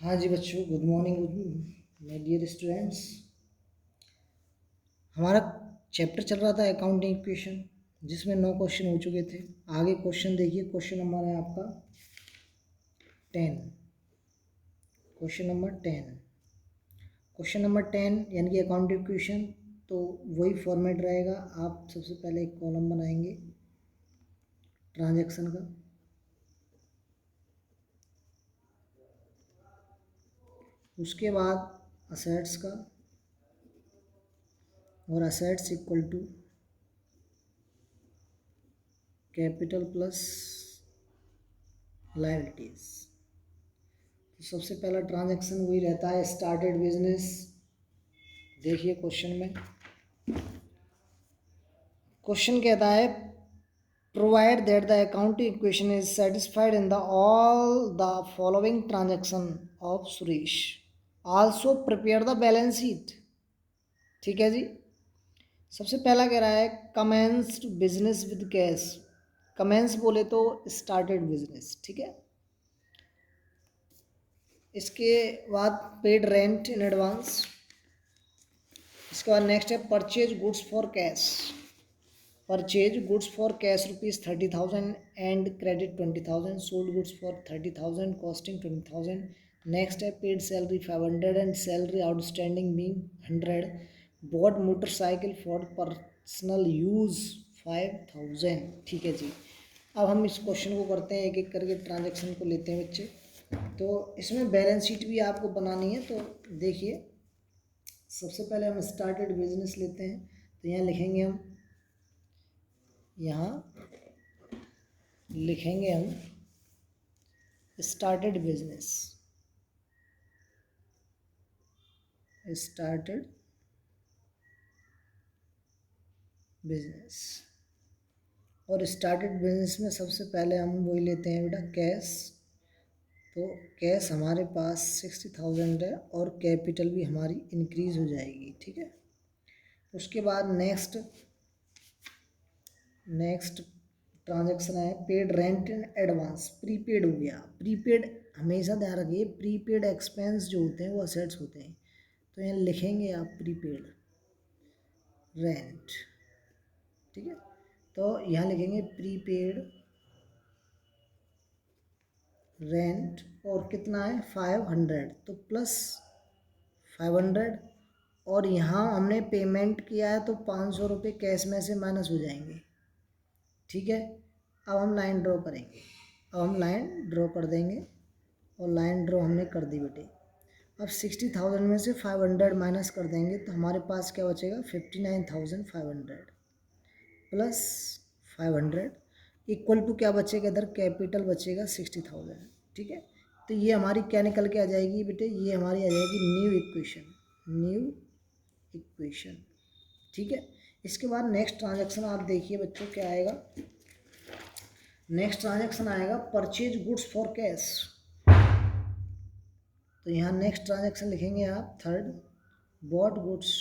हाँ जी बच्चों, good morning my dear students. हमारा चैप्टर चल रहा था अकाउंटिंग इक्वेशन, जिसमें 9 क्वेश्चन हो चुके थे। आगे क्वेश्चन देखिए, क्वेश्चन नंबर है आपका 10। क्वेश्चन नंबर 10, क्वेश्चन नंबर 10 यानी कि अकाउंटिंग इक्वेशन। तो वही फॉर्मेट रहेगा। आप सबसे पहले एक कॉलम बनाएंगे ट्रांजैक्शन का, उसके बाद असेट्स का, और assets equal to capital plus liabilities. तो सबसे पहला ट्रांजैक्शन वही रहता है, स्टार्टेड बिजनेस। देखिए क्वेश्चन में, क्वेश्चन कहता है provide that the accounting equation is satisfied in the all the following transaction of Suresh, also prepare the balance sheet. ठीक है जी। सबसे पहला कह रहा है commenced business with cash. Commence बोले तो स्टार्टेड बिजनेस, ठीक है। इसके बाद पेड रेंट इन एडवांस। इसके बाद नेक्स्ट है purchase goods for cash. Purchase goods for cash ₹30,000 and credit 20,000। Sold goods for 30,000 costing 20,000। Next है paid salary 500 and salary outstanding being 100। Bought motorcycle for personal use 5,000। ठीक है जी। अब हम इस question को करते हैं, एक एक करके ट्रांजेक्शन को लेते हैं बच्चे। तो इसमें बैलेंस शीट भी आपको बनानी है। तो देखिए, सबसे पहले हम स्टार्टेड बिजनेस लेते हैं। तो यहाँ लिखेंगे हम, यहाँ लिखेंगे हम स्टार्टेड बिजनेस। स्टार्टेड बिजनेस, और स्टार्टेड बिजनेस में सबसे पहले हम वही लेते हैं बेटा, कैश। तो कैश हमारे पास 60,000 है, और कैपिटल भी हमारी इंक्रीज हो जाएगी। ठीक है। उसके बाद नेक्स्ट ट्रांजैक्शन है paid rent in advance. Prepaid हो गया। प्रीपेड हमेशा ध्यान रखिए, प्रीपेड एक्सपेंस जो होते हैं वो असेट्स होते हैं। तो यहाँ लिखेंगे आप प्रीपेड रेंट। ठीक है। तो यहाँ लिखेंगे प्रीपेड रेंट, और कितना है 500, तो प्लस 500। और यहाँ हमने पेमेंट किया है तो 500 रुपये कैश में से माइनस हो जाएंगे। ठीक है। अब हम लाइन ड्रॉ करेंगे। अब हम लाइन ड्रॉ कर देंगे, और लाइन ड्रॉ हमने कर दी बेटे। अब 60,000 में से 500 माइनस कर देंगे तो हमारे पास क्या बचेगा, 59,500 प्लस 500 इक्वल टू क्या बचेगा, इधर कैपिटल बचेगा 60,000। ठीक है। तो ये हमारी क्या निकल के आ जाएगी बेटे, ये हमारी आ जाएगी न्यू इक्वेशन। New equation. ठीक है। इसके बाद नेक्स्ट ट्रांजैक्शन आप देखिए बच्चों, क्या आएगा। नेक्स्ट ट्रांजैक्शन आएगा परचेज गुड्स फॉर कैश। तो यहाँ नेक्स्ट ट्रांजैक्शन लिखेंगे आप third, bought goods.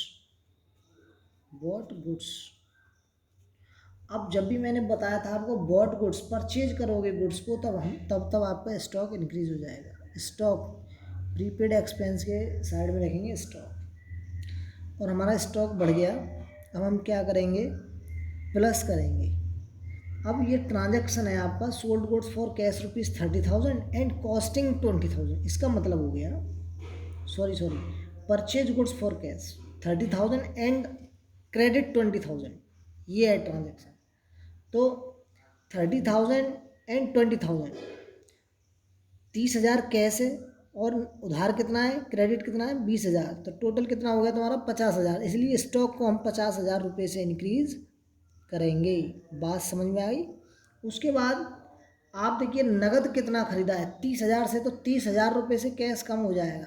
Bought goods. अब जब भी मैंने बताया था आपको, बॉट गुड्स परचेज करोगे गुड्स को, तब आपका स्टॉक इंक्रीज हो जाएगा। स्टॉक प्रीपेड एक्सपेंस के साइड में रखेंगे स्टॉक, और हमारा स्टॉक बढ़ गया। अब हम क्या करेंगे, प्लस करेंगे। अब ये ट्रांजैक्शन है आपका sold goods for cash ₹30,000 and costing 20,000। इसका मतलब हो गया, sorry, purchase goods for cash 30,000 and credit 20,000। ये है ट्रांजैक्शन। तो 30,000 एंड 20,000, 30,000 कैश है, और उधार कितना है, क्रेडिट कितना है 20,000। तो टोटल कितना हो गया तुम्हारा 50,000। इसलिए स्टॉक को हम 50,000 रुपये से इंक्रीज करेंगे। बात समझ में आई। उसके बाद आप देखिए नगद कितना खरीदा है 30,000 से, तो 30,000 रुपये से कैश कम हो जाएगा।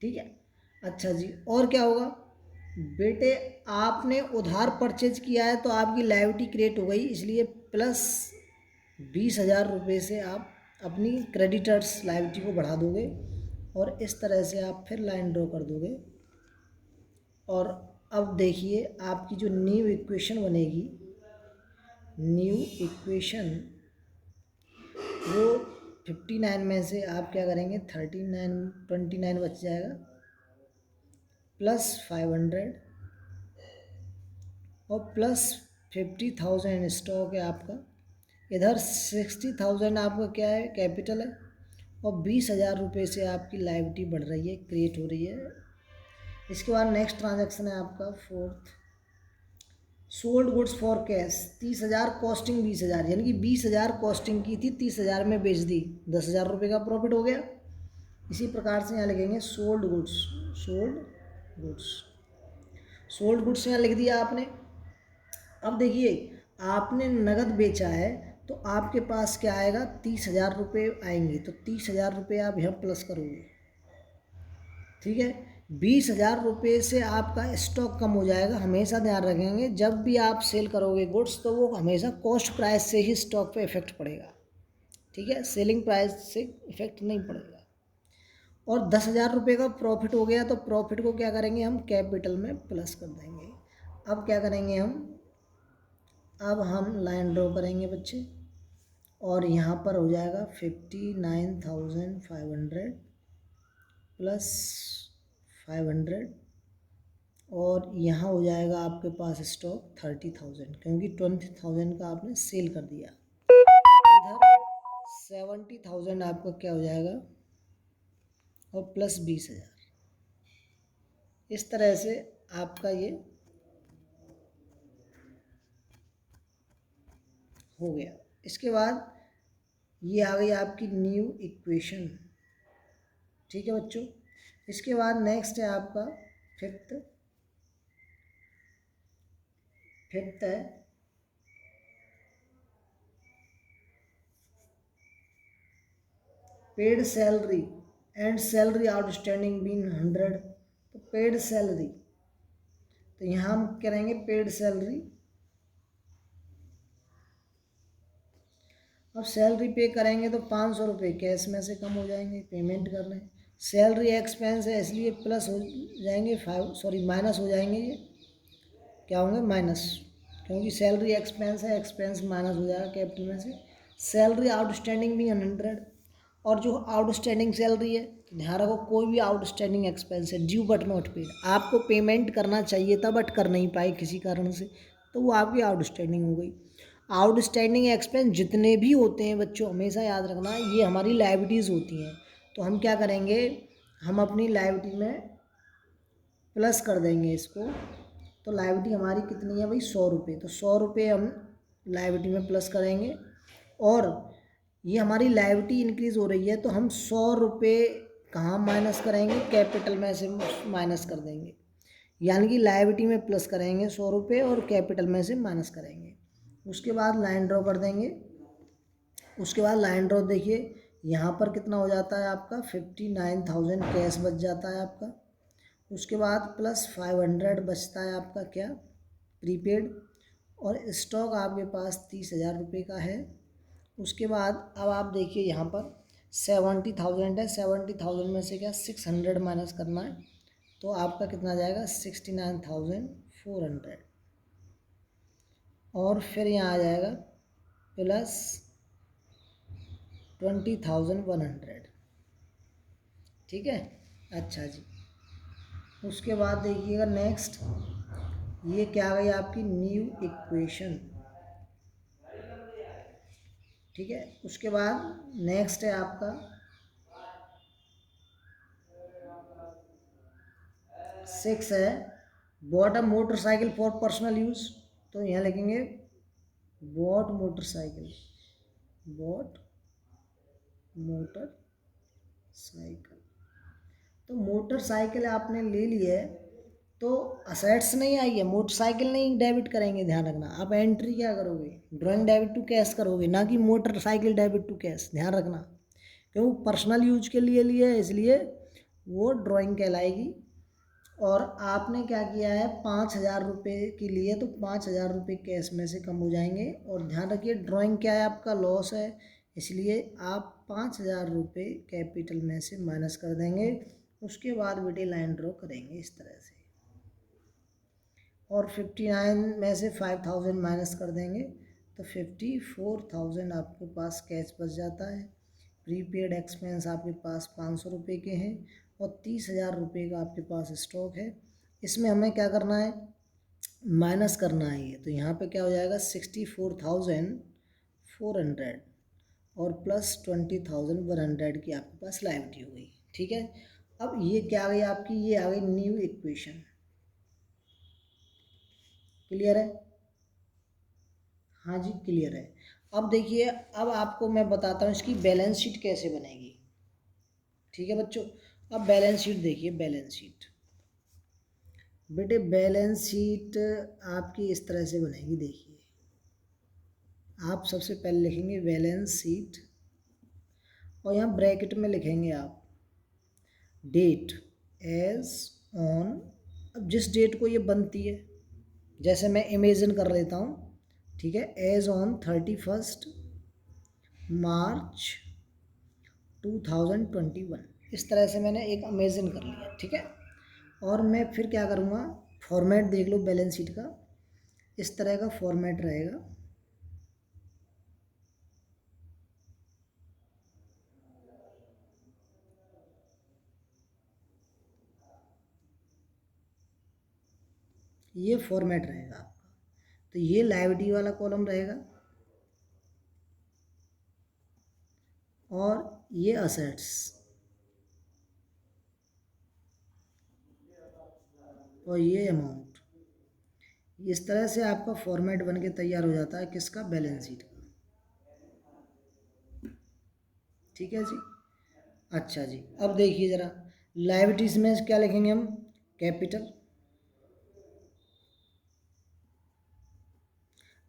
ठीक है। अच्छा जी, और क्या होगा बेटे, आपने उधार परचेज किया है तो आपकी लायबिलिटी क्रिएट हो गई, इसलिए प्लस 20,000 रुपये से आप अपनी क्रेडिटर्स लायबिलिटी को बढ़ा दोगे, और इस तरह से आप फिर लाइन ड्रॉ कर दोगे। और अब देखिए आपकी जो न्यू इक्वेशन बनेगी, न्यू इक्वेशन वो 59 में से आप क्या करेंगे, 29 बच जाएगा, प्लस 500 और प्लस 50,000 स्टॉक है आपका। इधर 60,000 आपका क्या है, कैपिटल है, और 20,000 रुपये से आपकी लायबिलिटी बढ़ रही है, क्रिएट हो रही है। इसके बाद नेक्स्ट ट्रांजैक्शन है आपका fourth, sold goods for cash 30,000, costing 20,000, यानी कि 20,000 कॉस्टिंग की थी, 30,000 में बेच दी, 10,000 रुपये का प्रॉफिट हो गया। इसी प्रकार से यहाँ लिखेंगे sold goods, sold goods, sold goods यहाँ लिख दिया आपने। अब देखिए आपने नगद बेचा है तो आपके पास क्या आएगा, 30,000 रुपये आएंगे, तो 30,000 रुपये आप यहाँ प्लस करोगे, ठीक है। 20,000 रुपये से आपका स्टॉक कम हो जाएगा। हमेशा ध्यान रखेंगे जब भी आप सेल करोगे गुड्स तो वो हमेशा कॉस्ट प्राइस से ही स्टॉक पे इफेक्ट पड़ेगा, ठीक है, सेलिंग प्राइस से इफेक्ट नहीं पड़ेगा। और 10,000 रुपये का प्रॉफिट हो गया तो प्रॉफिट को क्या करेंगे, हम कैपिटल में प्लस कर देंगे। अब क्या करेंगे अब हम लाइन ड्रॉ करेंगे बच्चे, और यहाँ पर हो जाएगा 59,500 प्लस 500, और यहाँ हो जाएगा आपके पास स्टॉक 30,000, क्योंकि 20,000 का आपने सेल कर दिया। इधर 70,000 आपका क्या हो जाएगा, और प्लस 20,000। इस तरह से आपका ये हो गया। इसके बाद ये आ गई आपकी न्यू इक्वेशन, ठीक है बच्चों। इसके बाद नेक्स्ट है आपका फिफ्थ है paid salary and salary outstanding been 100। तो पेड सैलरी, तो यहाँ हम करेंगे पेड सैलरी। अब सैलरी पे करेंगे तो 500 रुपये कैश में से कम हो जाएंगे, पेमेंट कर रहे हैं। सैलरी एक्सपेंस है इसलिए प्लस हो जाएंगे, माइनस हो जाएंगे, ये क्या होंगे, माइनस, क्योंकि सैलरी एक्सपेंस है, एक्सपेंस माइनस हो जाएगा कैपिटल में से। सैलरी आउटस्टैंडिंग भी 100, और जो आउटस्टैंडिंग सैलरी है, तो ध्यान रखो कोई भी आउटस्टैंडिंग एक्सपेंस है, ड्यू बट नॉट पेड, आपको पेमेंट करना चाहिए था बट कर नहीं पाए किसी कारण से, तो वो आपकी आउटस्टैंडिंग हो गई। आउटस्टैंडिंग एक्सपेंस जितने भी होते हैं बच्चों, हमेशा याद रखना ये हमारी लायबिलिटीज़ होती हैं। तो हम क्या करेंगे, हम अपनी लायबिलिटी में प्लस कर देंगे इसको। तो लायबिलिटी हमारी कितनी है भाई, 100 रुपये, तो 100 रुपये हम लायबिलिटी में प्लस करेंगे। और ये हमारी लायबिलिटी इंक्रीज़ हो रही है तो हम 100 रुपये कहाँ माइनस करेंगे, कैपिटल में से माइनस कर देंगे, यानी कि लायबिलिटी में प्लस करेंगे 100 रुपये और कैपिटल में से माइनस करेंगे। उसके बाद लाइन ड्रॉ कर देंगे। उसके बाद लाइन ड्रॉ देखिए यहाँ पर कितना हो जाता है आपका, 59,000 कैश बच जाता है आपका। उसके बाद प्लस 500 बचता है आपका क्या, प्रीपेड, और स्टॉक आपके पास 30,000 रुपये का है। उसके बाद अब आप देखिए यहाँ पर 70,000 है, 70,000 में से क्या 600 माइनस करना है, तो आपका कितना जाएगा 69,400, और फिर यहाँ आ जाएगा प्लस 20,100, ठीक है। अच्छा जी, उसके बाद देखिएगा नेक्स्ट, ये क्या आ गई आपकी न्यू इक्वेशन, ठीक है। उसके बाद नेक्स्ट है आपका 6 है, bought a motorcycle for personal use. तो यहाँ लिखेंगे बॉट मोटरसाइकिल, बॉट मोटरसाइकिल। तो मोटरसाइकिल आपने ले ली है तो असेट्स नहीं आई है, मोटरसाइकिल नहीं डेबिट करेंगे, ध्यान रखना। आप एंट्री क्या करोगे, ड्राइंग डेबिट टू कैश करोगे, ना कि मोटरसाइकिल डेबिट टू कैश, ध्यान रखना। क्यों, पर्सनल यूज के लिए लिए इसलिए वो ड्राइंग कहलाएगी। और आपने क्या किया है, 5,000 रुपये के लिए, तो 5,000 रुपये कैश में से कम हो जाएंगे। और ध्यान रखिए ड्राइंग क्या है, आपका लॉस है, इसलिए आप 5,000 रुपये कैपिटल में से माइनस कर देंगे। उसके बाद बेटे लाइन ड्रॉ करेंगे इस तरह से, और 59 में से 5,000 माइनस कर देंगे, तो 54,000 आपके पास कैश बच जाता है। प्रीपेड एक्सपेंस आपके पास 500 रुपये के हैं और 30,000 रुपये का आपके पास स्टॉक है। इसमें हमें क्या करना है, माइनस करना है ये। तो यहाँ पे क्या हो जाएगा 64,400 और प्लस 20,100 की आपके पास लायबिलिटी हो गई। ठीक है, अब ये क्या आ गई आपकी, ये आ गई न्यू इक्वेशन। क्लियर है? हाँ जी क्लियर है। अब देखिए, अब आपको मैं बताता हूँ इसकी बैलेंस शीट कैसे बनेगी। ठीक है बच्चों, अब बैलेंस शीट देखिए। बैलेंस शीट बेटे, बैलेंस शीट आपकी इस तरह से बनेगी। देखिए, आप सबसे पहले लिखेंगे बैलेंस शीट और यहाँ ब्रैकेट में लिखेंगे आप डेट एज ऑन। अब जिस डेट को ये बनती है, जैसे मैं इमेजिन कर लेता हूँ, ठीक है, एज ऑन 31 मार्च 2021, इस तरह से मैंने एक इमेजिन कर लिया। ठीक है, और मैं फिर क्या करूँगा, फॉर्मेट देख लो बैलेंस शीट का, इस तरह का फॉर्मेट रहेगा। ये फॉर्मेट रहेगा आपका। तो ये लायबिलिटी वाला कॉलम रहेगा और ये असेट्स, और ये अमाउंट। इस तरह से आपका फॉर्मेट बन के तैयार हो जाता है किसका, बैलेंस शीट का। ठीक है जी। अच्छा जी, अब देखिए ज़रा लायबिलिटीज़ में क्या लिखेंगे हम, कैपिटल।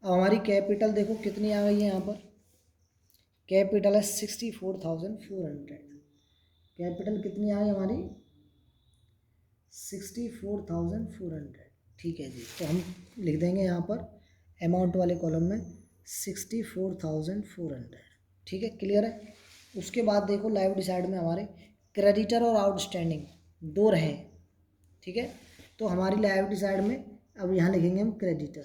अब हमारी कैपिटल देखो कितनी आ गई है, यहाँ पर कैपिटल है 64,400। कैपिटल कितनी आ गई हमारी, 64,400। ठीक है जी, तो हम लिख देंगे यहाँ पर अमाउंट वाले कॉलम में 64,400। ठीक है, क्लियर है। उसके बाद देखो लायबिलिटी साइड में हमारे क्रेडिटर और आउटस्टैंडिंग दो रहे। ठीक है, तो हमारी लायबिलिटी साइड में अब यहाँ लिखेंगे हम क्रेडिटर,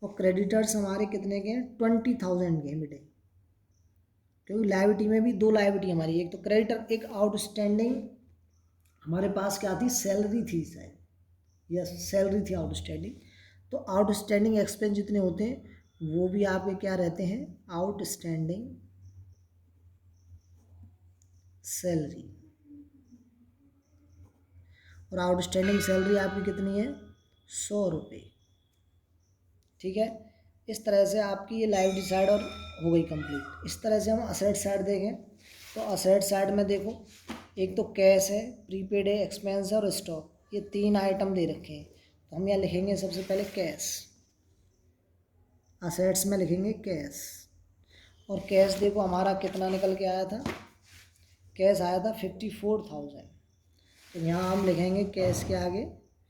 और क्रेडिटर्स हमारे कितने के हैं, 20,000 के हैं बेटे। क्योंकि लायबिलिटी में भी दो लायबिलिटी हमारी, एक तो क्रेडिटर, एक आउटस्टैंडिंग। हमारे पास क्या थी, सैलरी थी शायद, यस सैलरी थी आउटस्टैंडिंग। तो आउटस्टैंडिंग एक्सपेंस जितने होते हैं वो भी आपके क्या रहते हैं, आउटस्टैंडिंग सैलरी। और आउटस्टैंडिंग सैलरी आपकी कितनी है, 100 रुपये। ठीक है, इस तरह से आपकी ये लायबिलिटी साइड और हो गई कंप्लीट। इस तरह से हम असेट साइड देखें तो असेट साइड में देखो, एक तो कैश है, प्रीपेड है, एक्सपेंस है और स्टॉक, ये तीन आइटम दे रखे हैं। तो हम यहाँ लिखेंगे सबसे पहले कैश, असेट्स में लिखेंगे कैश। और कैश देखो हमारा कितना निकल के आया था, कैश आया था 54,000। तो यहाँ हम लिखेंगे कैश के आगे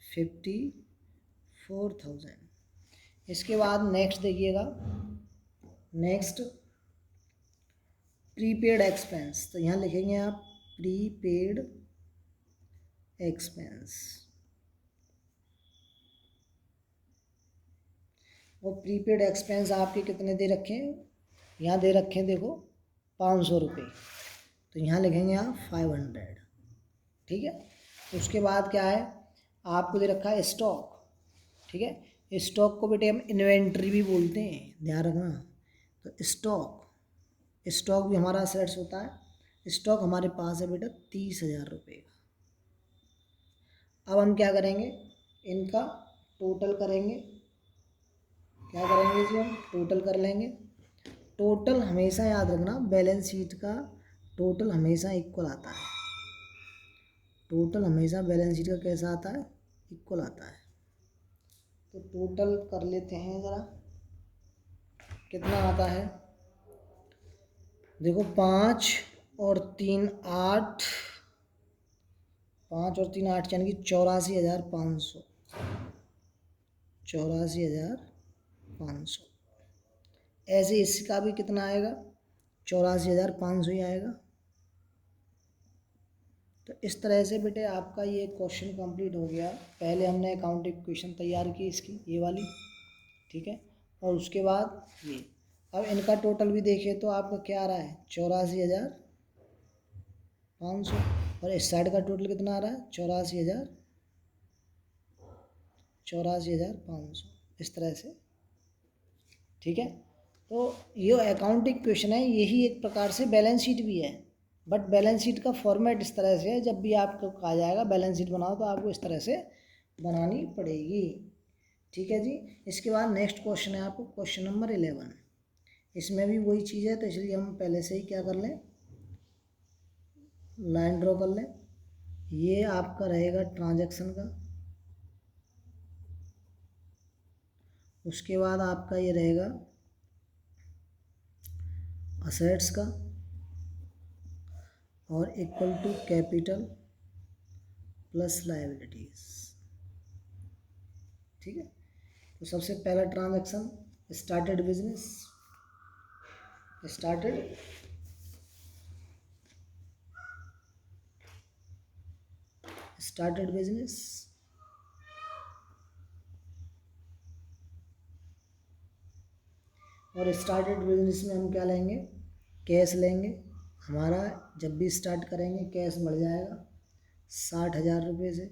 54,000। इसके बाद नेक्स्ट देखिएगा, नेक्स्ट प्रीपेड एक्सपेंस। तो यहाँ लिखेंगे आप प्रीपेड एक्सपेंस, और प्रीपेड एक्सपेंस आपके कितने दे रखे हैं, यहाँ दे रखे हैं देखो 500 रुपये। तो यहाँ लिखेंगे आप 500। ठीक है, उसके बाद क्या है, आपको दे रखा है स्टॉक। ठीक है, स्टॉक को बेटे हम इन्वेंट्री भी बोलते हैं, ध्यान रखना। तो स्टॉक भी हमारा असेट्स होता है। स्टॉक हमारे पास है बेटा 30,000 रुपये का। अब हम क्या करेंगे, इनका टोटल करेंगे। क्या करेंगे जी, हम टोटल कर लेंगे। टोटल हमेशा याद रखना, बैलेंस शीट का टोटल हमेशा इक्वल आता है। टोटल हमेशा बैलेंस शीट का कैसा आता है, इक्वल आता है। तो टोटल कर लेते हैं ज़रा, कितना आता है देखो, 5 और 3 8, 5 और 3 8 यानी कि 84,500, 84,500। ऐसे इसका भी कितना आएगा, 84,500 ही आएगा। तो इस तरह से बेटे आपका ये क्वेश्चन कंप्लीट हो गया। पहले हमने अकाउंट इक्वेशन तैयार की इसकी, ये वाली। ठीक है, और उसके बाद ये। अब इनका टोटल भी देखें तो आपका क्या आ रहा है 84,500 और इस साइड का टोटल कितना आ रहा है 84,500 इस तरह से। ठीक है, तो ये अकाउंटिंग क्वेश्चन है, यही एक प्रकार से बैलेंस शीट भी है, बट बैलेंस शीट का फॉर्मेट इस तरह से है, जब भी आपको कहा जाएगा बैलेंस शीट बनाओ तो आपको इस तरह से बनानी पड़ेगी। ठीक है जी। इसके बाद नेक्स्ट क्वेश्चन है आपको क्वेश्चन नंबर 11। इसमें भी वही चीज़ है, तो इसलिए हम पहले से ही क्या कर लें, लाइन ड्रॉ कर लें। ये आपका रहेगा ट्रांजैक्शन का, उसके बाद आपका ये रहेगा असेट्स का, और equal to capital plus liabilities. ठीक है, तो सबसे पहला transaction started business, started business, और स्टार्टेड बिजनेस में हम क्या लेंगे, कैश लेंगे। हमारा जब भी स्टार्ट करेंगे कैश बढ़ जाएगा 60,000 रुपये से,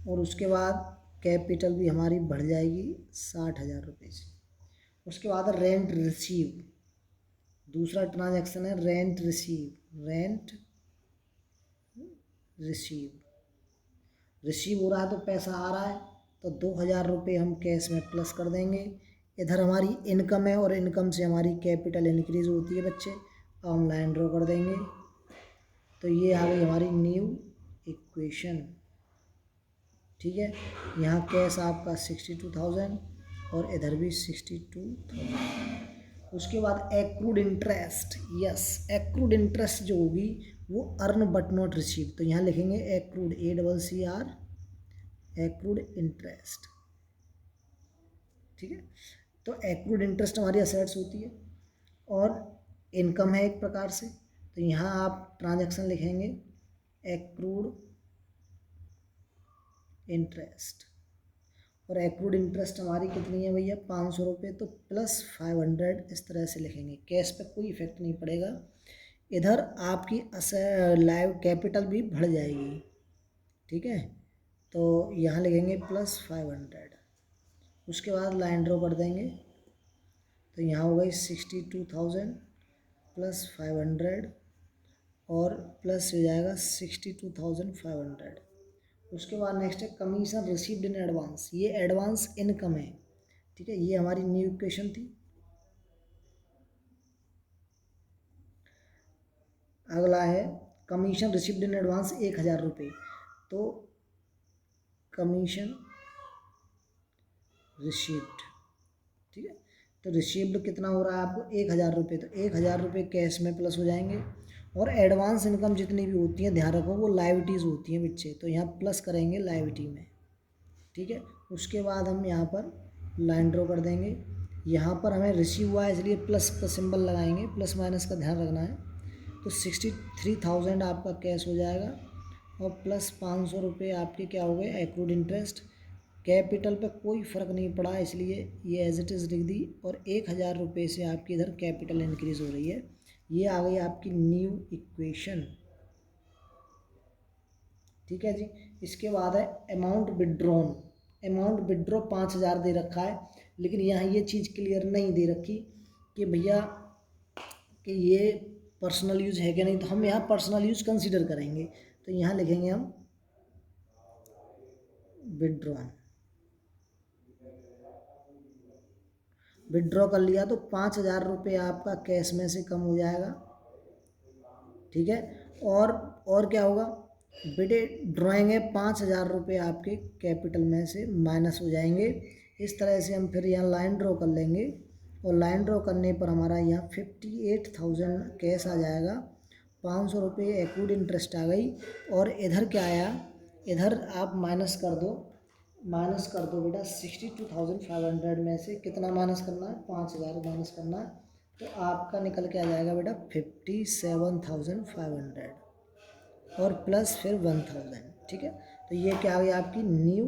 और उसके बाद कैपिटल भी हमारी बढ़ जाएगी 60,000 रुपये से। उसके बाद रेंट रिसीव, दूसरा ट्रांजैक्शन है रेंट रिसीव हो रहा है तो पैसा आ रहा है, तो 2,000 रुपये हम कैश में प्लस कर देंगे। इधर हमारी इनकम है और इनकम से हमारी कैपिटल इंक्रीज होती है बच्चे, अब हम लाइन ड्रॉ कर देंगे। तो ये आ गई हमारी न्यू इक्वेशन। ठीक है, यहाँ कैश आपका 62,000 और इधर भी 62,000। उसके बाद accrued interest, yes accrued interest जो होगी वो अर्न बट नॉट रिसीव, तो यहाँ लिखेंगे एक्रूड ACCR एक्रूड इंटरेस्ट। ठीक है, तो एक्रूड इंटरेस्ट हमारी असेट्स होती है और इनकम है एक प्रकार से, तो यहाँ आप ट्रांजैक्शन लिखेंगे एक्रूड इंटरेस्ट, और एक्रूड इंटरेस्ट हमारी कितनी है भैया 500 रुपये, तो प्लस 500 इस तरह से लिखेंगे। कैश पे कोई इफेक्ट नहीं पड़ेगा, इधर आपकी लाइव कैपिटल भी बढ़ जाएगी। ठीक है, तो यहाँ लिखेंगे प्लस 500, उसके बाद लाइन ड्रॉ कर देंगे, तो यहाँ हो गई 62,000 प्लस 500 और प्लस हो जाएगा 62,500। उसके बाद नेक्स्ट है कमीशन रिसीव्ड इन एडवांस, ये एडवांस इनकम है। ठीक है, ये हमारी न्यू इक्वेशन थी। अगला है कमीशन रिसीव्ड इन एडवांस 1,000 रुपये, तो कमीशन रिसीव्ड, ठीक है, तो रिसीव्ड कितना हो रहा है आपको 1,000 रुपये, तो 1,000 रुपये कैश में प्लस हो जाएंगे। और एडवांस इनकम जितनी भी होती हैं ध्यान रखो वो लायबिलिटीज़ होती हैं बच्चे, तो यहाँ प्लस करेंगे लायबिलिटी में। ठीक है, उसके बाद हम यहाँ पर लाइन ड्रॉ कर देंगे, यहाँ पर हमें रिसीव हुआ है इसलिए प्लस का सिंबल लगाएंगे, प्लस माइनस का ध्यान रखना है। तो 63,000 आपका कैश हो जाएगा और प्लस 500 रुपये आपके क्या हो गए एक्रूड इंटरेस्ट। कैपिटल पे कोई फ़र्क नहीं पड़ा इसलिए ये एज इट इज़ लिख दी, और 1,000 रुपये से आपकी इधर कैपिटल इंक्रीज़ हो रही है। ये आ गई आपकी न्यू इक्वेशन। ठीक है जी। इसके बाद है अमाउंट विड्रॉन, अमाउंट विड्रॉ 5,000 दे रखा है, लेकिन यहाँ ये चीज़ क्लियर नहीं दे रखी कि भैया कि ये पर्सनल यूज़ है क्या नहीं, तो हम यहाँ पर्सनल यूज़ कंसीडर करेंगे, तो यहाँ लिखेंगे हम विड्रॉन। विड्रॉ कर लिया तो 5,000 रुपये आपका कैश में से कम हो जाएगा। ठीक है, और क्या होगा बेटे, ड्राइंग है 5,000 रुपये आपके कैपिटल में से माइनस हो जाएंगे। इस तरह से हम फिर यहाँ लाइन ड्रॉ कर लेंगे, और लाइन ड्रॉ करने पर हमारा यहाँ 58,000 कैश आ जाएगा, 500 रुपये एक्रूड इंटरेस्ट आ गई, और इधर क्या आया, इधर आप माइनस कर दो बेटा 62,500 में से कितना माइनस करना है 5,000 माइनस करना है, तो आपका निकल के आ जाएगा बेटा 57,500 और प्लस फिर 1,000। ठीक है, तो ये क्या आ गई आपकी न्यू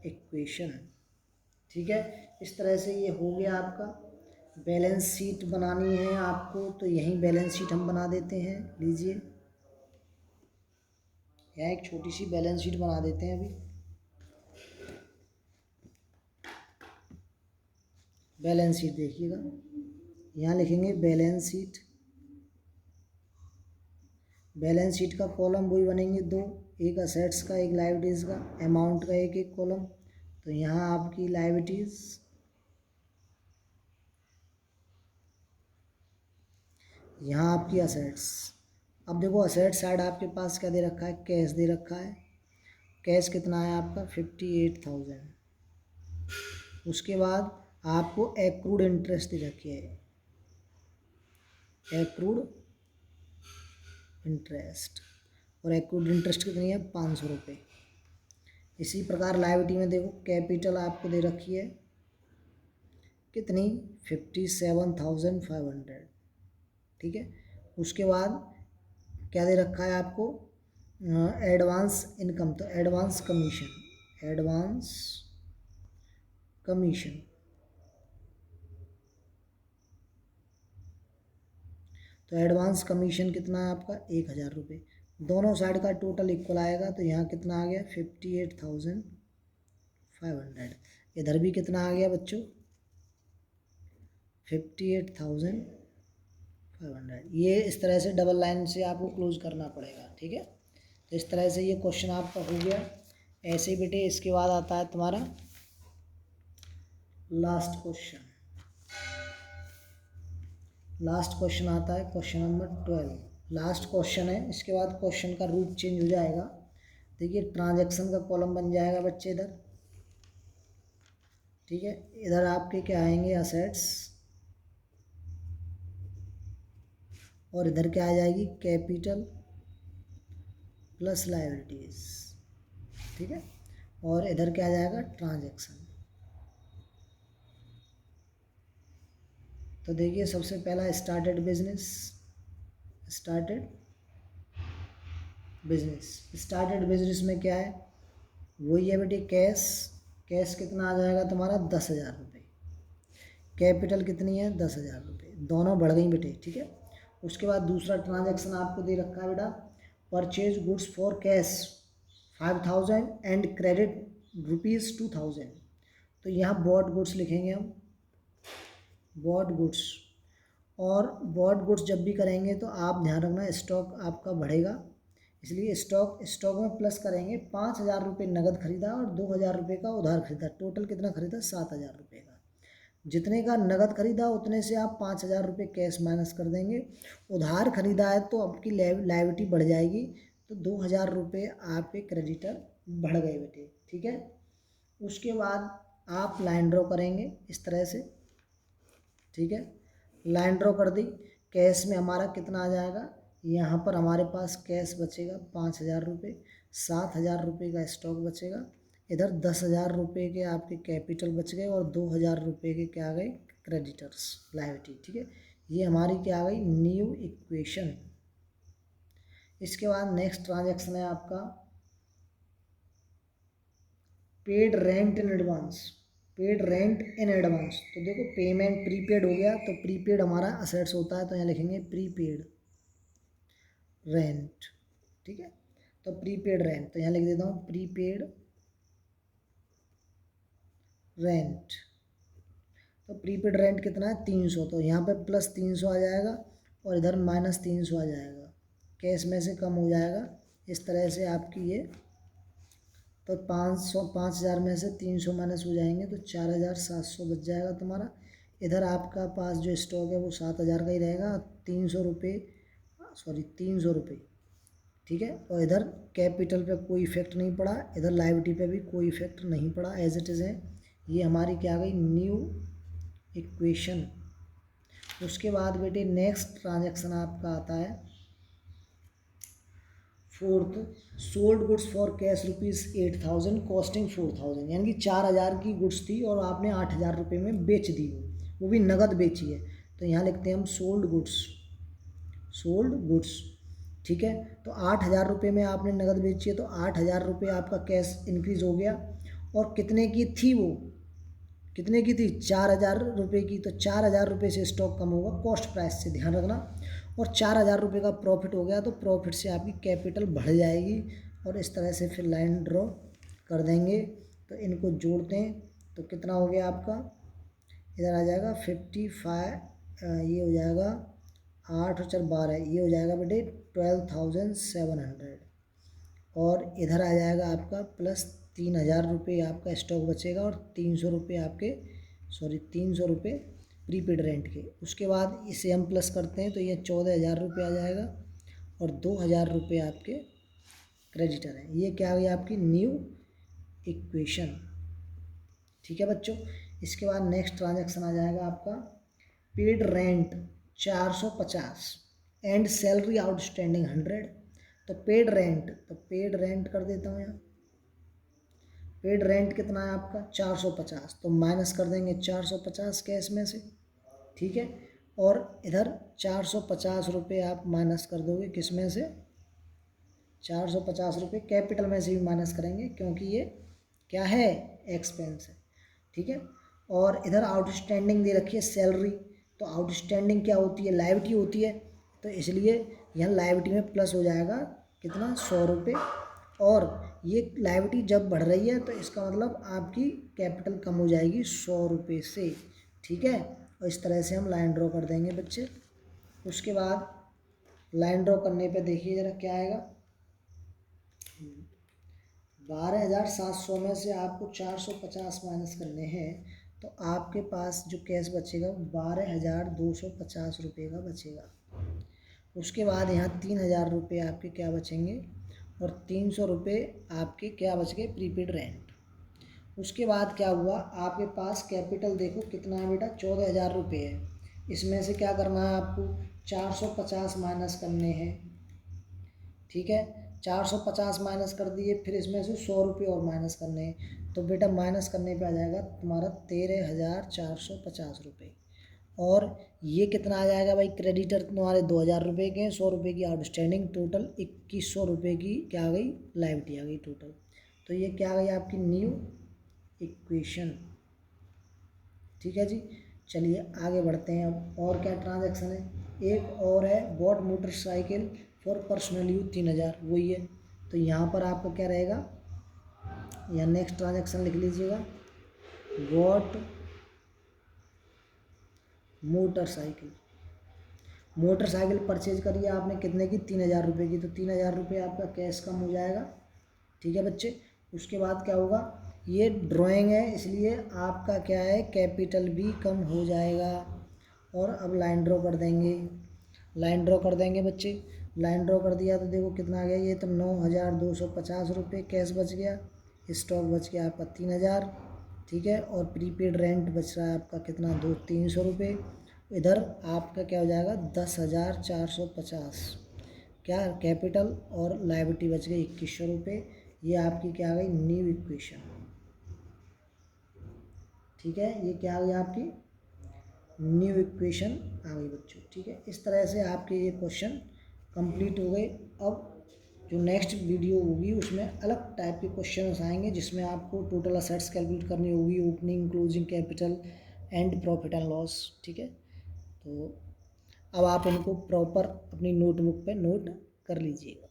इक्वेशन। ठीक है, इस तरह से ये हो गया आपका। बैलेंस शीट बनानी है आपको तो यहीं बैलेंस शीट हम बना देते हैं। लीजिए यहाँ एक छोटी सी बैलेंस शीट बना देते हैं अभी। बैलेंस शीट देखिएगा, यहाँ लिखेंगे बैलेंस शीट। बैलेंस शीट का कॉलम वही बनेंगे दो, एक असेट्स का एक लायबिलिटीज़ का, अमाउंट का एक एक कॉलम। तो यहाँ आपकी लायबिलिटीज़, यहाँ आपकी असेट्स। अब देखो असेट साइड आपके पास क्या दे रखा है, कैश दे रखा है। कैश कितना है आपका 58,000। उसके बाद आपको एक्रूड इंटरेस्ट दे रखी है, एक्रूड इंटरेस्ट, और एक्रूड इंटरेस्ट कितनी है 500 रुपये। इसी प्रकार लायबिलिटी में देखो कैपिटल आपको दे रखी है कितनी 57,500। ठीक है। उसके बाद क्या दे रखा है आपको एडवांस इनकम, तो एडवांस कमीशन, एडवांस कमीशन। तो एडवांस कमीशन कितना है आपका 1,000 रुपये। दोनों साइड का टोटल इक्वल आएगा तो यहाँ कितना आ गया 58,500। इधर भी कितना आ गया बच्चों 58,500। ये इस तरह से डबल लाइन से आपको क्लोज करना पड़ेगा। ठीक है। तो इस तरह से ये क्वेश्चन आपका हो गया। ऐसे ही बेटे इसके बाद आता है तुम्हारा लास्ट क्वेश्चन। लास्ट क्वेश्चन आता है क्वेश्चन नंबर 12। लास्ट क्वेश्चन है, इसके बाद क्वेश्चन का रूप चेंज हो जाएगा। देखिए ट्रांजैक्शन का कॉलम बन जाएगा बच्चे इधर। ठीक है। इधर आपके क्या आएंगे असेट्स, और इधर क्या आ जाएगी कैपिटल प्लस लायबिलिटीज। ठीक है। और इधर क्या आ जाएगा ट्रांजैक्शन। तो देखिए सबसे पहला started business, started business. Started business में क्या है, वही है बेटे कैश। कैश कितना आ जाएगा तुम्हारा 10,000 रुपये। कैपिटल कितनी है 10,000 रुपये, दोनों बढ़ गई बेटे। ठीक है। उसके बाद दूसरा ट्रांजैक्शन आपको दे रखा है बेटा purchase goods for cash 5,000 and credit ₹2,000। तो यहाँ बॉट गुड्स लिखेंगे हम, बॉट गुड्स। और बॉट गुड्स जब भी करेंगे तो आप ध्यान रखना स्टॉक आपका बढ़ेगा, इसलिए स्टॉक में प्लस करेंगे। 5,000 रुपये नगद खरीदा और 2,000 रुपये का उधार खरीदा। टोटल कितना खरीदा 7,000 रुपये का। जितने का नगद खरीदा उतने से आप 5,000 रुपये कैश माइनस कर देंगे। उधार खरीदा है तो आपकी लायबिलिटी बढ़ जाएगी, तो 2,000 रुपये आपके क्रेडिटर बढ़ गए बेटे। ठीक है। उसके बाद आप लाइन ड्रॉ करेंगे इस तरह से। ठीक है। लाइन ड्रॉ कर दी। कैश में हमारा कितना आ जाएगा, यहाँ पर हमारे पास कैश बचेगा 5,000 रुपये, 7,000 रुपये का स्टॉक बचेगा। इधर 10,000 रुपये के आपके कैपिटल बच गए और 2,000 रुपये के क्या आ गए क्रेडिटर्स लायबिलिटी। ठीक है। ये हमारी क्या आ गई न्यू इक्वेशन। इसके बाद नेक्स्ट ट्रांजैक्शन है आपका paid rent in advance. Paid rent in advance, तो देखो पेमेंट प्रीपेड हो गया, तो प्रीपेड हमारा असेट्स होता है तो यहाँ लिखेंगे प्रीपेड रेंट। ठीक है। तो प्रीपेड रेंट, तो यहाँ लिख देता हूँ प्रीपेड रेंट। तो प्रीपेड रेंट कितना है 300, तो यहाँ पे प्लस 300 आ जाएगा और इधर माइनस 300 आ जाएगा, कैश में से कम हो जाएगा। इस तरह से आपकी ये, तो 5,000 में से 300 माइनस हो जाएंगे तो 4,700 बच जाएगा तुम्हारा। इधर आपका पास जो स्टॉक है वो 7,000 का ही रहेगा। 300 रुपये, सॉरी 300 रुपये। ठीक है। और इधर कैपिटल पे कोई इफेक्ट नहीं पड़ा, इधर लायबिलिटी पे भी कोई इफेक्ट नहीं पड़ा, एज इट इज़ है। ये हमारी क्या आ गई न्यू इक्वेशन। उसके बाद बेटे नेक्स्ट ट्रांजैक्शन आपका आता है fourth, sold goods for cash ₹8,000 costing 4,000। यानी कि 4,000 की गुड्स थी और आपने 8,000 रुपये में बेच दी, वो भी नगद बेची है। तो यहाँ लिखते हैं हम सोल्ड गुड्स, सोल्ड गुड्स। ठीक है। तो 8,000 रुपये में आपने नगद बेची है तो 8,000 रुपये आपका कैश इंक्रीज हो गया। और कितने की थी वो, कितने की थी, 4,000 रुपये की, तो 4,000 रुपये से स्टॉक कम होगा कॉस्ट प्राइस से, ध्यान रखना। और 4,000 रुपये का प्रॉफिट हो गया तो प्रॉफिट से आपकी कैपिटल बढ़ जाएगी। और इस तरह से फिर लाइन ड्रॉ कर देंगे। तो इनको जोड़ते हैं तो कितना हो गया आपका, इधर आ जाएगा 55, ये हो जाएगा 8 और 4 12, ये हो जाएगा बेटे 12,700। और इधर आ जाएगा आपका प्लस 3,000 रुपये आपका स्टॉक बचेगा, और 300 रुपये आपके 300 रुपये प्रीपेड रेंट के। उसके बाद इसे हम प्लस करते हैं तो ये 14,000 रुपये आ जाएगा, और 2,000 रुपये आपके क्रेडिटर हैं। ये क्या आ गई आपकी न्यू इक्वेशन। ठीक है बच्चों। इसके बाद नेक्स्ट ट्रांजैक्शन आ जाएगा आपका paid rent 450 and salary outstanding 100। तो पेड रेंट कर देता हूँ यहाँ। पेड रेंट कितना है आपका 450, तो माइनस कर देंगे 450 कैश में से, ठीक है। और इधर 450 रुपये आप माइनस कर दोगे किस में से, 450 रुपये कैपिटल में से भी माइनस करेंगे क्योंकि ये क्या है, एक्सपेंस है, ठीक है। और इधर आउटस्टैंडिंग दे रखी है सैलरी, तो आउटस्टैंडिंग क्या होती है, लायबिलिटी होती है, तो इसलिए यहाँ लायबिलिटी में प्लस हो जाएगा कितना 100 रुपये। और ये लायबिलिटी जब बढ़ रही है तो इसका मतलब आपकी कैपिटल कम हो जाएगी 100 रुपये से, ठीक है। और इस तरह से हम लाइन ड्रॉ कर देंगे बच्चे। उसके बाद लाइन ड्रॉ करने पे देखिए ज़रा क्या आएगा, 12,700 में से आपको 450 माइनस करने हैं, तो आपके पास जो कैश बचेगा वो 12,250 रुपये का बचेगा। उसके बाद यहाँ 3,000 रुपये आपके क्या बचेंगे, और 300 रुपये आपके क्या बच गए, प्रीपेड रेंट। उसके बाद क्या हुआ, आपके पास कैपिटल देखो कितना है बेटा, 14,000 रुपये है। इसमें से क्या करना है आपको, 450 माइनस करने हैं, ठीक है। 450 माइनस कर दिए, फिर इसमें से 100 रुपये और माइनस करने हैं, तो बेटा माइनस करने पे आ जाएगा तुम्हारा 13,450 रुपये। और ये कितना आ जाएगा भाई, क्रेडिटर तुम्हारे 2,000 रुपये के, 100 रुपये की आउटस्टैंडिंग, टोटल 2,100 रुपये की क्या आ गई, लायबिलिटी आ गई टोटल। तो ये क्या आ गई आपकी न्यू इक्वेशन, ठीक है जी। चलिए आगे बढ़ते हैं। अब और क्या ट्रांजैक्शन है, एक और है bought motorcycle for personal use 3,000, वही है। तो यहाँ पर आपका क्या रहेगा, यहाँ नेक्स्ट ट्रांजैक्शन लिख लीजिएगा, बॉट मोटरसाइकिल परचेज करिए आपने कितने की, 3,000 रुपये की, तो 3,000 रुपये आपका कैश कम हो जाएगा, ठीक है बच्चे। उसके बाद क्या होगा, ये ड्राइंग है इसलिए आपका क्या है, कैपिटल भी कम हो जाएगा। और अब लाइन ड्रॉ कर देंगे बच्चे। लाइन ड्रॉ कर दिया तो देखो कितना आ गया, ये तो 9,250 रुपये कैश बच गया, स्टॉक बच गया आपका 3,000, ठीक है। और प्रीपेड रेंट बच रहा है आपका कितना, 300 रुपये। इधर आपका क्या हो जाएगा 10,450, क्या कैपिटल और लायबिलिटी बच गई 2,100 रुपये। ये आपकी क्या आ गई न्यू इक्वेशन, ठीक है। ये क्या आ गई आपकी न्यू इक्वेशन आ गई बच्चों, ठीक है। इस तरह से आपके ये क्वेश्चन कंप्लीट हो गए। अब जो नेक्स्ट वीडियो होगी उसमें अलग टाइप के क्वेश्चन आएंगे, जिसमें आपको टोटल असेट्स कैलकुलेट करनी होगी, opening closing capital and profit and loss, ठीक है। तो अब आप इनको प्रॉपर अपनी नोटबुक पे नोट कर लीजिएगा।